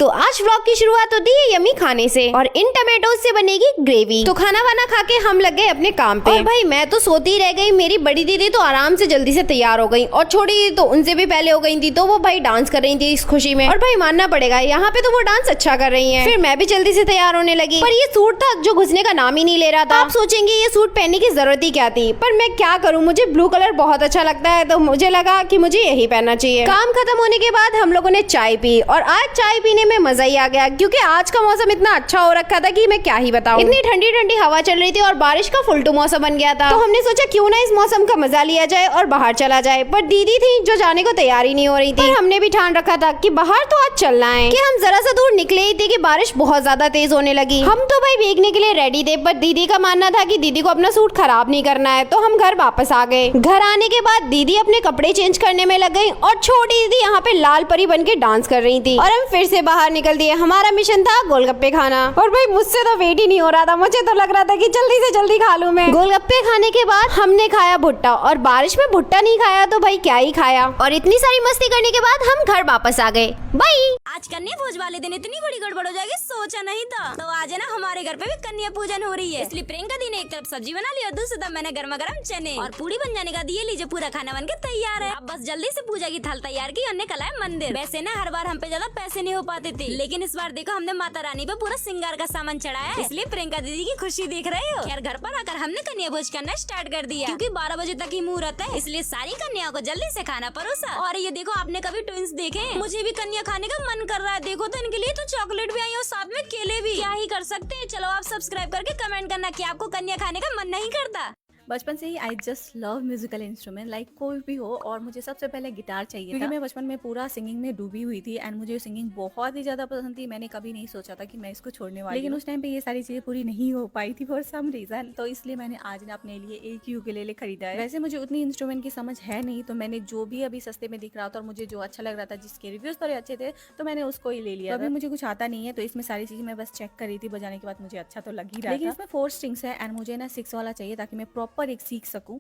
तो आज व्लॉग की शुरुआत होती है यम्मी खाने से और इन टमाटोज से बनेगी ग्रेवी। तो खाना वाना खा के हम लग गए अपने काम पे। और भाई मैं तो सोती रह गई, मेरी बड़ी दीदी तो आराम से जल्दी से तैयार हो गई और छोटी दीदी तो उनसे भी पहले हो गई थी, तो वो भाई डांस कर रही थी इस खुशी में। और भाई मानना पड़ेगा यहाँ पे तो वो डांस अच्छा कर रही है। फिर मैं भी जल्दी से तैयार होने लगी, पर ये सूट था जो घुसने का नाम ही नहीं ले रहा था। आप सोचेंगे ये सूट पहनने की जरूरत ही क्या थी, पर मैं क्या करूँ, मुझे ब्लू कलर बहुत अच्छा लगता है तो मुझे लगा कि मुझे यही पहनना चाहिए। काम खत्म होने के बाद हम लोगों ने चाय पी और आज चाय पीने में मजा ही आ गया, क्योंकि आज का मौसम इतना अच्छा हो रखा था कि मैं क्या ही बताऊं। इतनी ठंडी ठंडी हवा चल रही थी और बारिश का फुलटू मौसम बन गया था, तो हमने सोचा क्यों ना इस मौसम का मजा लिया जाए और बाहर चला जाए। पर दीदी थी जो जाने को तैयार ही नहीं हो रही थी। पर हमने भी ठान रखा था कि बाहर तो आज चलना है। कि हम जरा सा दूर निकले ही थे कि बारिश बहुत ज्यादा तेज होने लगी। हम तो भाई भीगने के लिए रेडी थे, पर दीदी का मानना था कि दीदी को अपना सूट खराब नहीं करना है, तो हम घर वापस आ गए। घर आने के बाद दीदी अपने कपड़े चेंज करने में लग गई और छोटी दीदी यहाँ पे लाल परी बन के डांस कर रही थी और हम फिर से बाहर निकल दिए। हमारा मिशन था गोलगप्पे खाना और भाई मुझसे तो वेट ही नहीं हो रहा था, मुझे तो लग रहा था कि जल्दी से जल्दी खा लूं मैं। गोलगप्पे खाने के बाद हमने खाया भुट्टा, और बारिश में भुट्टा नहीं खाया तो भाई क्या ही खाया। और इतनी सारी मस्ती करने के बाद हम घर वापस आ गए। बाय। आज कन्या भोज वाले दिन इतनी बड़ी गड़बड़ हो जाएगी सोचा नहीं था। तो आज है ना हमारे घर पे भी कन्या पूजन हो रही है, इसलिए प्रियंका दी ने एक तरफ सब्जी बना ली और दूसरी तरफ मैंने गर्मा गर्म चने और पूरी बन जाने का दिए। लीजिए पूरा खाना बन के तैयार है। अब बस जल्दी से पूजा की थाल तैयार की और निकला है मंदिर। वैसे ना हर बार हम पे ज्यादा पैसे नहीं हो पाते थे, लेकिन इस बार देखो हमने माता रानी पे पूरा श्रृंगार का सामान चढ़ाया है, इसलिए प्रियंका दीदी की खुशी देख रहे हो। खैर घर पर आकर हमने कन्या भोज करना स्टार्ट कर दिया, क्योंकि 12 बजे तक ही मुहूर्त है, इसलिए सारी कन्याओं को जल्दी से खाना परोसा। और ये देखो आपने कभी ट्विंस देखे? मुझे भी कन्या खाने का मन कर रहा है। देखो तो इनके लिए तो चॉकलेट भी आई और साथ में केले भी। क्या ही कर सकते हैं। चलो आप सब्सक्राइब करके कमेंट करना कि आपको कन्या खाने का मन नहीं करता। बचपन से ही I just love musical instrument, like कोई भी हो। और मुझे सबसे पहले गिटार चाहिए क्योंकि मैं बचपन में पूरा सिंगिंग में डूबी हुई थी एंड मुझे सिंगिंग बहुत ही ज्यादा पसंद थी। मैंने कभी नहीं सोचा था कि मैं इसको छोड़ने वाली, लेकिन उस टाइम पे ये सारी चीजें पूरी नहीं हो पाई थी फॉर सम रीजन, तो इसलिए मैंने आज ना अपने लिए एक यूकेलेले खरीदा है। वैसे मुझे उतनी इंस्ट्रूमेंट की समझ है नहीं, तो मैंने जो भी अभी सस्ते में दिख रहा था और मुझे जो अच्छा लग रहा था, जिसके रिव्यूज थोड़े अच्छे थे, तो मैंने उसको ही ले लिया। तो अभी मुझे कुछ आता नहीं है, तो इसमें सारी चीजें मैं बस चेक कर रही थी। बजाने के बाद मुझे अच्छा तो लग ही रहा था, लेकिन इसमें 4 स्ट्रिंग्स है एंड मुझे ना 6 वाला चाहिए ताकि मैं प्रॉपर एक सीख सकूं।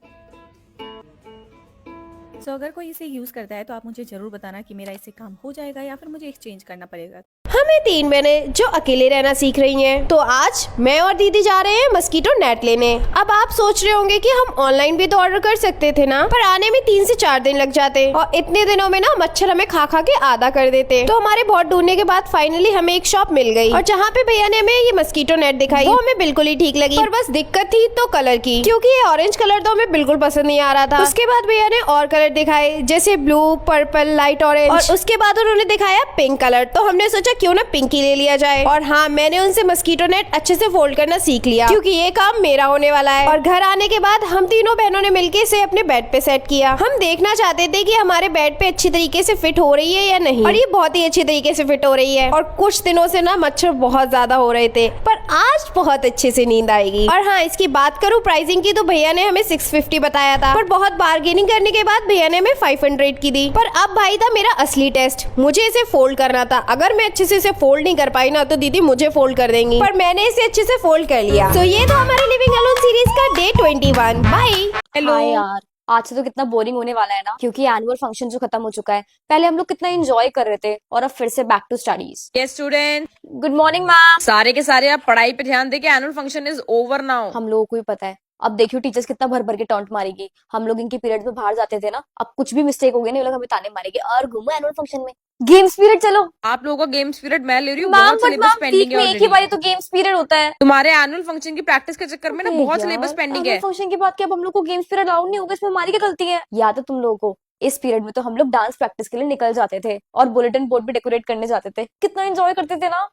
तो अगर कोई इसे यूज करता है तो आप मुझे जरूर बताना कि मेरा इससे काम हो जाएगा या फिर मुझे एक्सचेंज करना पड़ेगा। हमें 3 बहनें जो अकेले रहना सीख रही हैं, तो आज मैं और दीदी जा रहे हैं मस्कीटो नेट लेने। अब आप सोच रहे होंगे कि हम ऑनलाइन भी तो ऑर्डर कर सकते थे ना, पर आने में 3 से 4 दिन लग जाते और इतने दिनों में ना मच्छर हमें खा खा के आधा कर देते। तो हमारे बहुत ढूंढने के बाद फाइनली हमें एक शॉप मिल गई और जहाँ पे भैया ने हमें ये मस्कीटो नेट दिखाई, वो हमें बिल्कुल ही ठीक लगी। पर बस दिक्कत थी तो कलर की, क्योंकि ये ऑरेंज कलर तो हमें बिल्कुल पसंद नहीं आ रहा था। उसके बाद भैया ने और कलर दिखाए, जैसे ब्लू, पर्पल, लाइट ऑरेंज, और उसके बाद उन्होंने दिखाया पिंक कलर। तो हमने सोचा क्यों ना पिंक ही ले लिया जाए। और हाँ, मैंने उनसे मस्कीटो नेट अच्छे से फोल्ड करना सीख लिया, क्योंकि ये काम मेरा होने वाला है। और घर आने के बाद हम तीनों बहनों ने मिलकर इसे अपने बेड पे सेट किया। हम देखना चाहते थे कि हमारे बेड पे अच्छी तरीके से फिट हो रही है या नहीं, और ये बहुत ही अच्छी तरीके से फिट हो रही है। और कुछ दिनों से ना मच्छर बहुत ज्यादा हो रहे थे, पर आज बहुत अच्छे से नींद आएगी। और हाँ, इसकी बात करूँ प्राइसिंग की, तो भैया ने हमें 650 बताया था, पर बहुत बार्गेनिंग करने के बाद भैया ने हमें 500 की दी। पर अब भाई था मेरा असली टेस्ट, मुझे इसे फोल्ड करना था। अगर मैं अच्छे से इसे फोल्ड नहीं कर पाई ना, तो दीदी मुझे फोल्ड कर देंगी, पर मैंने इसे अच्छे से फोल्ड कर लिया। तो ये तो हमारे लिविंग अलोन सीरीज का डे 21। बाय। हेलो यार, आज से तो कितना बोरिंग होने वाला है ना, क्योंकि एनुअल फंक्शन जो खत्म हो चुका है। पहले हम लोग कितना एंजॉय कर रहे थे और अब फिर से बैक टू स्टडीज। ये स्टूडेंट, गुड मॉर्निंग मैम। सारे के सारे आप पढ़ाई पे ध्यान देके annual function is over now. हम लोगों को भी पता है। अब देखियो टीचर्स कितना भर भर के टॉन्ट मारेगी। हम लोग इनके पीरियड में बाहर जाते थे ना, अब कुछ भी मिस्टेक हो गई ना, ये लोग हमें ताने मारेंगे। और घूमो एनुअल फंक्शन में, गेम्स पीरियड चलो। आप लोगों का गेम्स पीरियड मैं ले रही हूँ, मैम बहुत but syllabus ma'am pending week है में एक ही बार ऑलरेडी। तो गेम्स पीरियड होता है। तुम्हारे एनुअल फंक्शन की प्रैक्टिस के चक्कर में ना बहुत सिलेबस पेंडिंग है। फंक्शन के बाद क्या अब हम लोग को गेम्स पीरियड अलाउड नहीं होगा? इसमें हमारी क्या गलती है? याद है तुम लोगों को, इस पीरियड में तो हम लोग डांस प्रैक्टिस के लिए निकल जाते थे और बुलेटिन बोर्ड भी डेकोरेट करने जाते थे। कितना एंजॉय करते थे ना,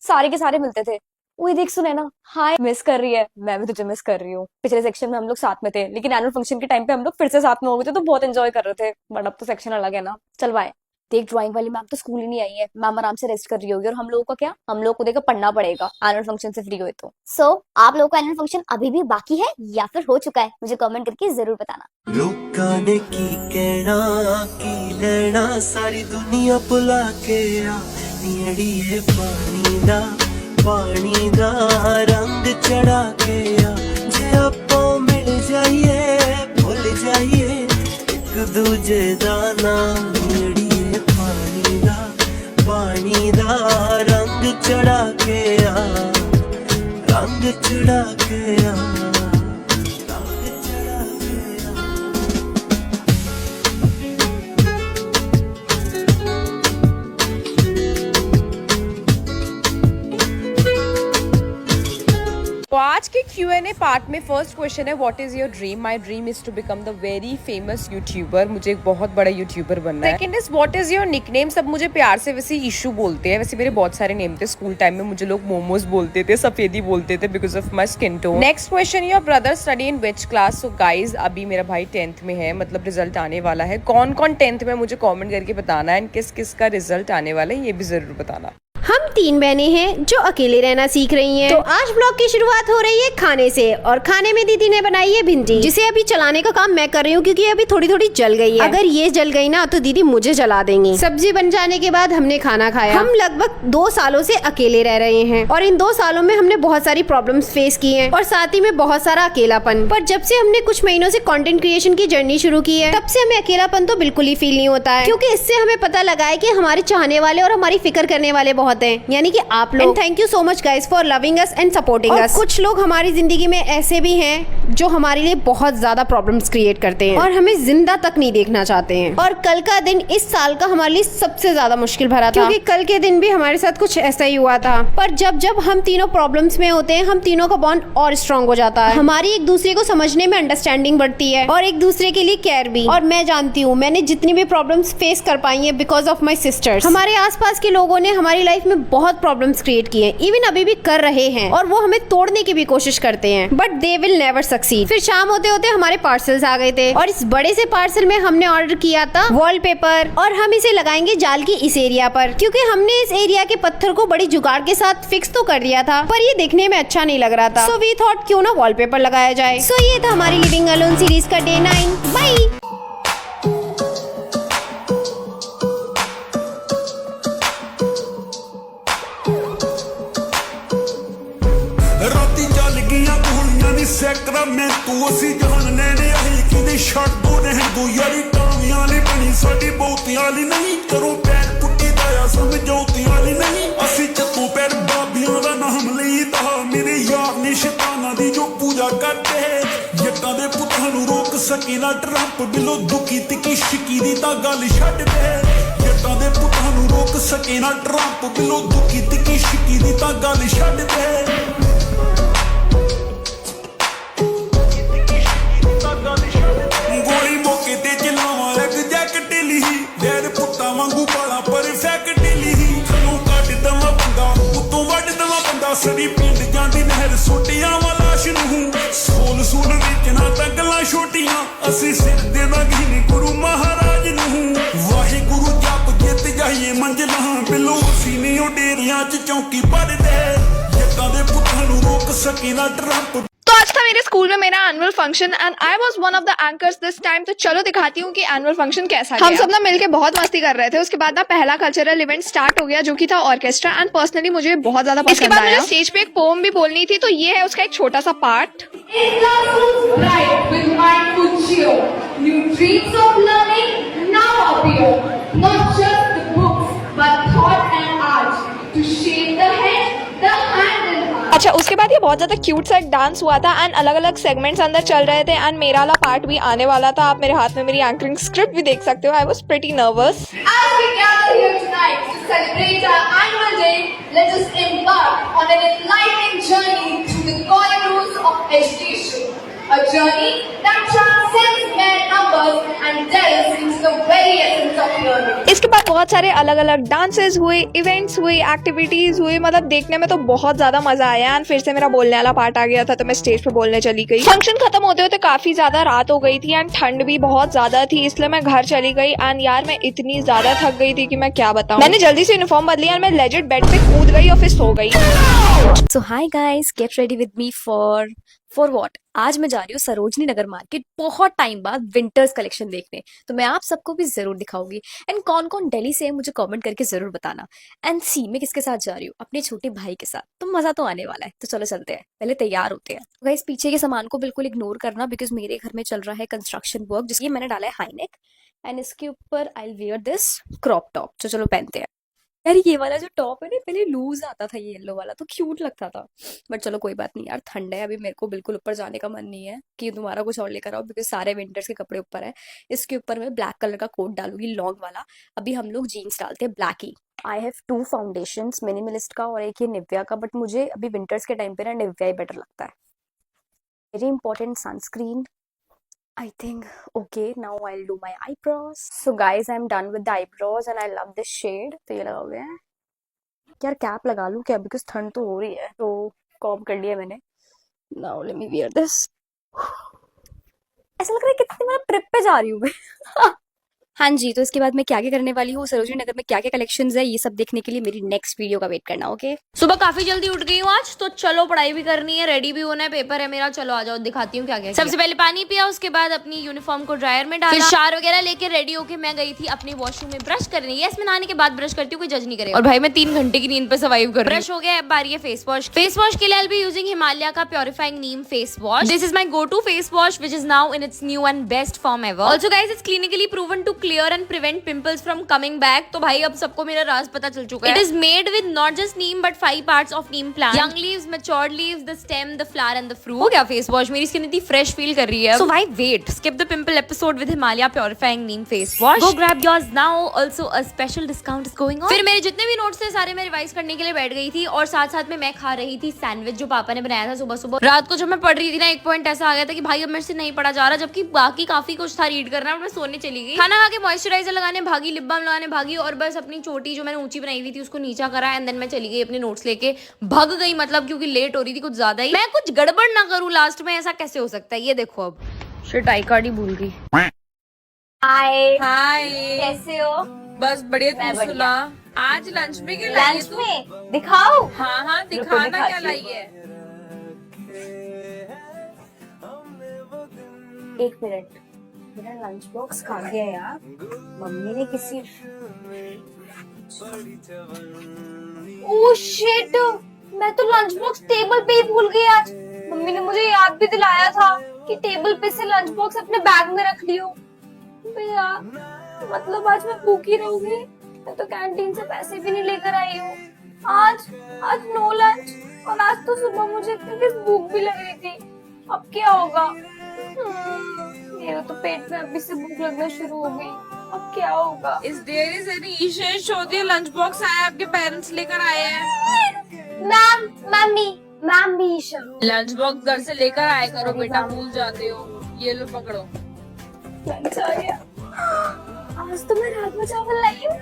सारे के सारे मिलते थे। वही देख सुने ना, हाय मिस कर रही है, मैं भी तुझे मिस कर रही हूँ। पिछले सेक्शन में हम लोग साथ में थे, लेकिन एनुअल फंक्शन के टाइम पे हम लोग फिर से साथ में हो गए थे, तो बहुत एंजॉय कर रहे थे। बट अब तो सेक्शन अलग है ना। चल बाय। देख, ड्राइंग वाली मैम तो स्कूल ही नहीं आई है, मैम आराम से रेस्ट कर रही होगी। और हम लोगों का क्या, हम लोग को देखो पढ़ना पड़ेगा एनुअल फंक्शन से फ्री हुए तो। सो आप लोगों का एनुअल फंक्शन अभी भी बाकी है या फिर हो चुका है? मुझे कमेंट करके जरूर बताना। लोकां ने की कहना की लेना, सारी दुनिया भुला के आ नीड़िए पानी दा रंग चढ़ा के आ। जे आपां मिल जाइए भुल जाइए एक दूजे दा नाम, नीड़िए पानी दा जवानी दा रंग चढ़ा के आ, रंग चढ़ा के आ, रंग चढ़ा के आ। तो आज के Q&A पार्ट में फर्स्ट क्वेश्चन है what is your dream. My dream is to become the very famous youtuber. मुझे एक बहुत बड़ा यूट्यूबर बनना है। Second is what is your nickname. सब मुझे प्यार से वैसे इशू बोलते हैं। वैसे मेरे बहुत सारे नेम थे। स्कूल टाइम में मुझे लोग मोमोज बोलते थे, सफेदी बोलते थे because of my skin tone. Next question, your brother study in which class. So guys अभी मेरा भाई 10th में है, मतलब रिजल्ट आने वाला है। कौन कौन 10th में मुझे कॉमेंट करके बताना है, एंड किस किस का रिजल्ट आने वाला है ये भी जरूर बताना। हम 3 बहनें हैं जो अकेले रहना सीख रही हैं। तो आज ब्लॉग की शुरुआत हो रही है खाने से, और खाने में दीदी ने बनाई है भिंडी, जिसे अभी चलाने का काम मैं कर रही हूँ क्योंकि अभी थोड़ी थोड़ी जल गई है। अगर ये जल गई ना तो दीदी मुझे जला देंगी। सब्जी बन जाने के बाद हमने खाना खाया। हम लगभग 2 सालों से अकेले रह रहे हैं और इन 2 सालों में हमने बहुत सारी प्रॉब्लम्स फेस की हैं और साथ ही में बहुत सारा अकेलापन। पर जब से हमने कुछ महीनों से कंटेंट क्रिएशन की जर्नी शुरू की है, तब से हमें अकेलापन तो बिल्कुल ही फील नहीं होता है, क्योंकि इससे हमें पता लगा है कि हमारे चाहने वाले और हमारी फिक्र करने वाले बहुत हैं, यानी कि आप लोग। Thank you so much guys for loving us and supporting us. कुछ लोग हमारी जिंदगी में ऐसे भी हैं जो हमारे लिए बहुत ज्यादा प्रॉब्लम्स क्रिएट करते हैं और हमें जिंदा तक नहीं देखना चाहते हैं। और कल का दिन इस साल का हमारे लिए सबसे ज्यादा मुश्किल भरा था, क्योंकि कल के दिन भी हमारे साथ कुछ ऐसा ही हुआ था। पर जब जब हम तीनों प्रॉब्लम्स में होते हैं, हम तीनों का बॉन्ड और स्ट्रॉन्ग हो जाता है। हमारी एक दूसरे को समझने में अंडरस्टैंडिंग बढ़ती है और एक दूसरे के लिए केयर भी। और मैं जानती हूँ मैंने जितनी भी प्रॉब्लम्स फेस कर पाई है बिकॉज ऑफ माई सिस्टर्स। हमारे आसपास के लोगों ने हमारी लाइफ में बहुत प्रॉब्लम्स क्रिएट किए, इवन अभी भी कर रहे हैं, और वो हमें तोड़ने की भी कोशिश करते हैं, but they will never succeed. फिर शाम होते होते हमारे पार्सल्स आ गए थे, और इस बड़े से पार्सल में हमने ऑर्डर किया था वॉलपेपर, और हम इसे लगाएंगे जाल की इस एरिया पर, क्योंकि हमने इस एरिया के पत्थर को बड़ी जुगाड़ के साथ फिक्स तो कर दिया था, पर ये देखने में अच्छा नहीं लग रहा था। सो वी थॉट क्यों ना वॉलपेपर लगाया जाए। सो ये था हमारी लिविंग अलोन सीरीज का डे 9। बाय। राती चल गया गोलियां नी सैक्रामेंटो असी जानने ने अही कि छड़ दो रहन दो यारी टावियां ने बनी साडी बहुतियां ली नहीं करो पैर पुट्टी दाया समझौतियां ली नहीं असी चतू पैर बाबियां दा नाम लईदा मेरे यार ने शैताना दी जो पूजा करते जट्टां दे पुत्तां नू रोक सके ना ट्रंप बिलो दुखी तिकी शिकी दी तां गल छड्ड दे जट्टां दे पुत्तां नू रोक सके ना ट्रंप बिलो दुखी तिकी शिकी दी तां गल छड्ड दे गोली मौके ते चलावा एक जैकेट ली डेर पुत्ता वांगू पाला परफेक्ट ली चलो काट दवा बंदा उतों वड दवा बंदा सड़ी पिंड जांदी नहर सोटियां वाला शनू सोल सुन विच ना तगला छोटियां असी सिर दे दगी गुरु महाराज नू वाहे गुरु जप जित जाइए मंजिलां बिलो सीने डेरियां च चौकी पड़ दे जट्टां दे पुत्तां नू रोक सके ना ट्रंप। तो आज था मेरे स्कूल में मेरा annual function and I was one of the anchors this time. तो चलो दिखाती हूँ कि एनुअल फंक्शन कैसा है। हम सब ना मिलके बहुत मस्ती कर रहे थे। उसके बाद ना पहला कल्चरल इवेंट स्टार्ट हो गया जो कि था ऑर्केस्ट्रा, एंड पर्सनली मुझे बहुत ज्यादा पसंद आया। इसके बाद मुझे स्टेज पे एक पोम भी बोलनी थी, तो ये है उसका एक छोटा सा पार्ट। अच्छा, उसके बाद ये बहुत ज्यादा क्यूट सा एक डांस हुआ था एंड अलग अलग सेगमेंट्स अंदर चल रहे थे एंड मेरा वाला पार्ट भी आने वाला था। आप मेरे हाथ में मेरी एंकरिंग स्क्रिप्ट भी देख सकते हो। I was pretty nervous. As we gather here tonight to celebrate our annual day, let us embark on an enlightening journey through the corridors of education. A journey that transcends mere numbers and delves into the very essence of learning. इसके बाद बहुत सारे अलग अलग dances हुए, events हुए, activities हुई, मतलब देखने में तो बहुत ज्यादा मजा आया। एंड फिर से मेरा बोलने वाला पार्ट आ गया था, तो मैं स्टेज पे बोलने चली गई। फंक्शन खत्म होते होते काफी ज्यादा रात हो गई थी एंड ठंड भी बहुत ज्यादा थी, इसलिए मैं घर चली गई। एंड यार मैं इतनी ज्यादा थक गई थी कि मैं क्या बताऊं। मैंने जल्दी से यूनिफॉर्म बदली और मैं लेजिट बेड पे कूद गई और फिर सो गई। So hi guys, get ready with me for what. आज मैं जा रही हूँ सरोजनी नगर मार्केट बहुत टाइम बाद विंटर्स कलेक्शन देखने, तो मैं आप सबको भी जरूर दिखाऊंगी। एंड कौन कौन दिल्ली से है मुझे कमेंट करके जरूर बताना। एंड सी मैं किसके साथ जा रही हूँ, अपने छोटे भाई के साथ, तो मजा तो आने वाला है। तो चलो चलते हैं, पहले तैयार होते हैं। तो गाइस पीछे के सामान को बिल्कुल इग्नोर करना बिकॉज मेरे घर में चल रहा है कंस्ट्रक्शन वर्क, जिसकी मैंने डाला है हाई नेक एंड इसके ऊपर I will wear this crop top. तो चलो पहनते हैं। यार ये वाला जो टॉप है ना, पहले लूज आता था, ये येलो वाला तो क्यूट लगता था, बट चलो कोई बात नहीं यार, ठंड है अभी, मेरे को बिल्कुल ऊपर जाने का मन नहीं है कि तुम्हारा कुछ और लेकर आओ, बिकॉज सारे विंटर्स के कपड़े ऊपर है। इसके ऊपर मैं ब्लैक कलर का कोट डालूंगी, लॉन्ग वाला। अभी हम लोग जीन्स डालते हैं black he. I have 2 foundations, minimalist का और एक ये निव्या का, बट मुझे अभी विंटर्स के टाइम पे ना निव्या ही बेटर लगता है। Very important sunscreen, I think okay, now I'll do my eyebrows. So guys, I'm done with the eyebrows and I love this shade. तो ये लगा हुआ है यार, कैप लगा लूं क्या, बिकॉज ठंड तो हो रही है, तो कॉम्ब कर लिया मैंने। Now let me wear this. ऐसा लग रहा है कितनी मैं ट्रिप पे जा रही हूँ मैं। हाँ जी, तो इसके बाद मैं क्या क्या करने वाली हूँ, सरोजिनी नगर में क्या क्या कलेक्शंस है, ये सब देखने के लिए मेरी नेक्स्ट वीडियो का वेट करना। ओके, सुबह काफी जल्दी उठ गई हूँ आज, तो चलो पढ़ाई भी करनी है, रेडी भी होना है, पेपर है मेरा। चलो आ जाओ, दिखाती हूँ क्या क्या। सबसे पहले पानी पिया, उसके बाद अपनी यूनिफॉर्म को ड्रायर में डाला, फिर शावर वगैरह लेके रेडी होके मैं गई थी अपनी वॉशरूम में ब्रश करने। यस, मैं नहाने के बाद ब्रश करती हूँ, कोई जज नहीं करेगा। और भाई मैं 3 घंटे की नींद पे सर्वाइव कर रही हूँ। ब्रश हो गया, अब बारी है फेस वॉश। फेस वॉश के लिए आई बी यूजिंग हिमालय का purifying neem face wash. This is my go to face wash which is now in its new and best form ever. Also guys, it's clinically proven to clear and prevent pimples from coming back. तो भाई अब सबको मेरा राज पता चल चुका है। It is made with not just neem but 5 parts of neem plant, young leaves, matured leaves, the stem, the flower and the fruit. हो गया फेस वॉश, मेरी स्किन इतनी फ्रेश फील कर रही है। So why wait, skip the pimple episode with Himalaya purifying neem face wash. Go grab yours now, also a special discount is going on. फिर मेरे जितने भी नोट्स थे सारे मैं रिवाइज करने के लिए बैठ गई थी, और साथ साथ में मैं खा रही थी सैंडविच जो पापा ने बनाया था सुबह सुबह। रात को जब मैं पढ़ रही थी ना, एक पॉइंट ऐसा आ गया था कि भाई अब मेरे से नहीं पढ़ा जा रहा, जबकि बाकी काफी कुछ था रीड करना, मैं सोने चली गई। खाना खा के मॉइस्चराइजर लगाने भागी, लिप बाम लगाने भागी, और बस अपनी चोटी जो मैंने ऊंची बनाई हुई थी उसको नीचा करा, एंड देन मैं चली गई अपने नोट्स लेके, भाग गई मतलब, क्योंकि लेट हो रही थी कुछ ज्यादा ही। मैं कुछ गड़बड़ ना करूं लास्ट में, ऐसा कैसे हो सकता है। ये देखो, अब शिट, आई कार्ड ही भूल गई। हाय हाय, कैसे हो? बस बढ़िया, तू सुना। आज लंच में क्या लाई है लंच तू? में दिखाओ। हाँ हाँ, दिखाना क्या लाई है। एक मिनट, मेरा लंच बॉक्स खा गया यार, मम्मी ने किसी। ओह शिट, मैं तो लंच बॉक्स टेबल पे ही भूल गई आज। मम्मी ने मुझे याद भी दिलाया था कि टेबल पे से लंच बॉक्स अपने बैग में रख लियो। भैया, मतलब आज मैं भूखी रहूंगी। मैं तो कैंटीन से पैसे भी नहीं लेकर आई हूँ। आज नो लंच, और आज तो सुबह मुझे इतनी भूख भी लग रही थी। अब क्या होगा? मेरे तो पेट में अभी से भूख लगना शुरू हो गई। अब क्या होगा? इस देर इज एनी ईशा शोधी लंच बॉक्स आया, आपके पेरेंट्स लेकर आए हैं। मैम, मैम भी ईशा। लंच बॉक्स घर से लेकर आया करो बेटा, भूल जाते हो। ये लो पकड़ो। लंच आ गया। आज तो मैं राजमा चावल लाई हूँ।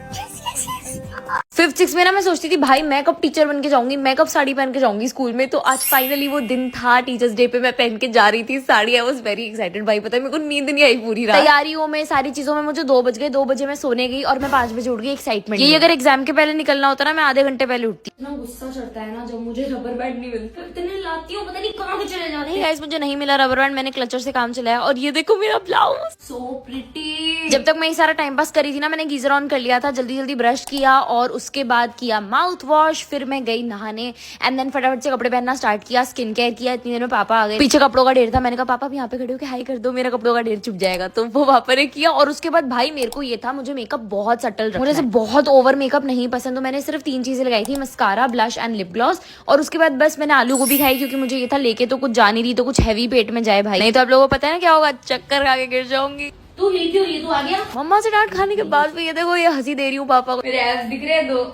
5th 6th में ना मैं सोचती थी भाई मैं कब टीचर बन के जाऊंगी, मैं कब साड़ी पहन के जाऊंगी स्कूल में। तो आज फाइनली वो दिन था, टीचर्स डे पे मैं पहन के जा रही थी sari. I was very excited. भाई पता है मेरे को नींद नहीं आई पूरी रात। तैयारियों में, सारी चीजों में मुझे 2 बज गए। 2 बजे मैं सोने गई और मैं 5 बजे उठ गई एक्साइटमेंट। ये अगर एग्जाम के पहले निकलना होता ना, मैं आधे घंटे पहले उठती। इतना गुस्सा चढ़ता है ना जब मुझे रबर बैंड नहीं मिलता, इतने लाती हूँ, पता नहीं कहाँ के चले जाते हैं। गाइस, मुझे नहीं मिला रबर बैंड, मैंने क्लचर से काम चलाया। और ये देखो मेरा ब्लाउज, सो प्रिटी। जब तक मैं ये सारा टाइम पास करी थी ना, मैंने गीजर ऑन कर लिया था, जल्दी जल्दी ब्रश किया और उसके बाद किया माउथ वॉश। फिर मैं गई नहाने, एंड देन फटाफट से कपड़े पहनना स्टार्ट किया, स्किन केयर किया। इतनी देर में पापा आ गए। पीछे कपड़ों का ढेर था, मैंने कहा पापा यहाँ पे खड़े होकर हाई कर दो, मेरा कपड़ों का ढेर छुप जाएगा। तो वो पापा ने किया। और उसके बाद भाई मेरे को ये था, मुझे मेकअप बहुत सटल रखना है, मुझे बहुत ओवर मेकअप नहीं पसंद। तो मैंने सिर्फ 3 चीजें लगाई थी, mascara, blush and lip gloss. और उसके बाद बस मैंने आलू गोभी खाई, क्योंकि मुझे ये था लेके तो कुछ जा नहीं रही, तो कुछ हैवी पेट में जाए भाई, नहीं तो आप लोगों को पता है ना क्या होगा, चक्कर खा के गिर जाऊंगी। तू हिल क्यों रही, तू आ गया? मम्मा से डांट खाने के बाद भी ये देखो, ये हंसी दे रही हूँ पापा को। मेरे एब्स दिख रहे हैं, तो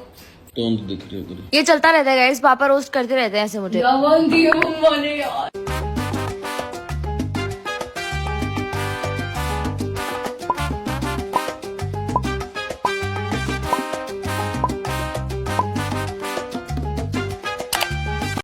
दिख रहे। ये चलता रहता है गाइस, पापा रोस्ट करते रहते हैं ऐसे मुझे। मम्मा ने यार